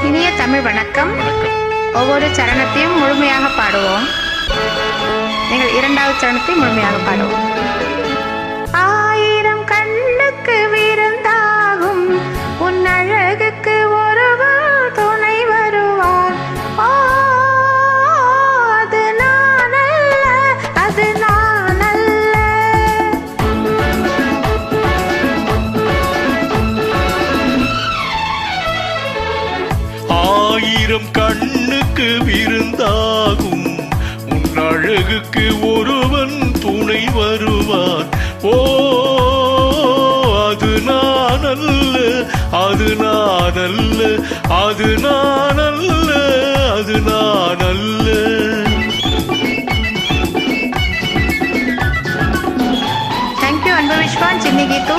இனிய தமிழ் வணக்கம். ஒவ்வொரு சரணத்தையும் முழுமையாக பாடுவோம். நீங்கள் இரண்டாவது சரணத்தை முழுமையாக பாடுவோம். ஆயிரம் கண்ணுக்கு விருந்தாகும் உன் அழகுக்கு ஒருவர் துணை வருவார். அது நான் அல்ல, அது நான் அல்ல. ஆயிரம் கண்ணுக்கு விருந்தாகும் உன் அழகுக்கு ஒருவன் துணை வருவான். அது நான் அல்ல, அது நான் அல்ல, அது நான் அல்ல, அது நான் அல்ல. Thank you Anbu Vishwan Chinni Gitu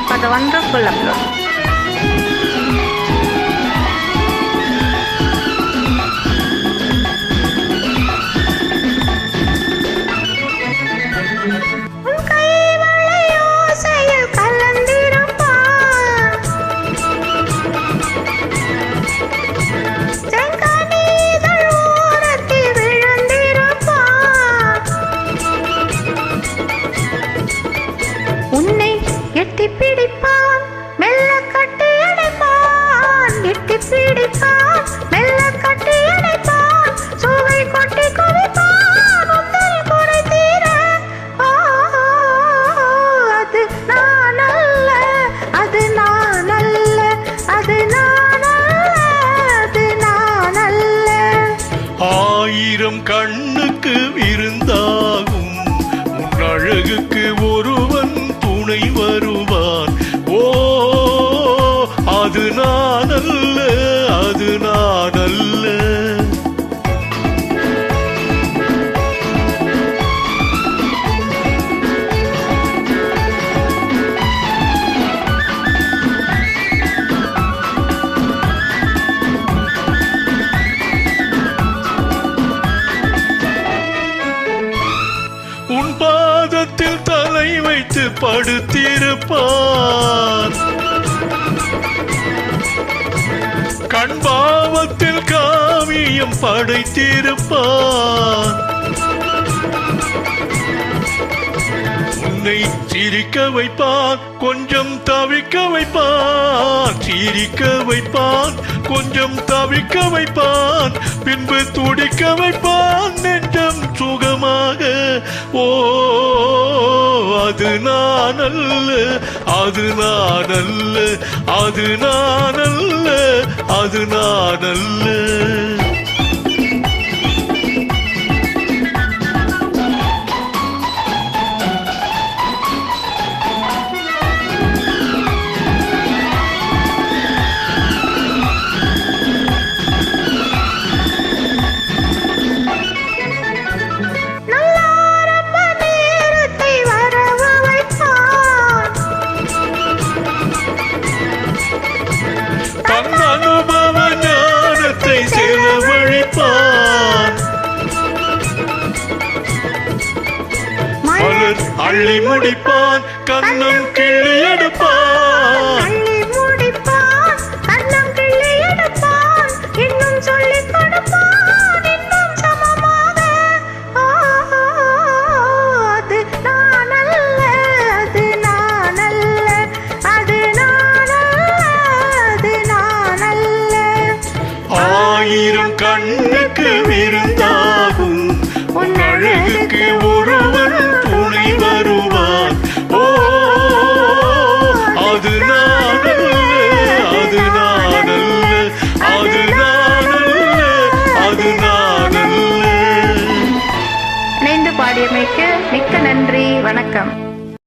for the wonderful upload. உன்னை எட்டி பிடிப்பான், மெல்ல கட்டி அணைப்பான். எட்டி பிடிப்பான், மெல்ல கட்டி அணைப்பான். சுவை கொட்டி குவிப்பான், உந்தல் குறை தீர. அது நான் அல்ல, அது நான் அல்ல, அது நான் அல்ல, அது நான் அல்ல. ஆயிரம் கண்ணுக்கு விருந்தாகும் உன் அழகுக்கு ஒருவன் துணை வருவான். அது நான் அல்ல, அது நான் அல்ல. உன் பாதத்தில் தலை வைத்து படுத்திருப்பான். கண்பாவத்தில் காவியம் படைத்திருப்பான். உன்னை சிரிக்க வைப்பான், கொஞ்சம் தவிக்க வைப்பான். சிரிக்க வைப்பான், கொஞ்சம் தவிக்க வைப்பான். பின்பு துடிக்க வைப்பான் நெஞ்சம் சுகமாக. அது நான் அல்ல, அது நான் அல்ல, அது நான் அல்ல, அது நான் அல்ல. அனுபவ ஞானத்தை செலவழிப்பான். மலர் அள்ளி முடிப்பான், கண்ணம் கிள்ளி எடுப்பான். இன்னும் சொல்லிக் கொடுப்பான், இன்னும் சமமாக. அது நான் அல்ல, அது நான் அல்ல, அது நான் அல்ல, அது நான் அல்ல. ஆயிரம் கண்ணுக்கு விருந்தாகும் உன் அழகுக்கு ஒருவன் துணை வருவான். அது நான் அல்ல, அது நான் அல்ல, அது நான் அல்ல, அது நான் அல்ல. இணைந்து பாடியமைக்கு மிக்க நன்றி. வணக்கம்.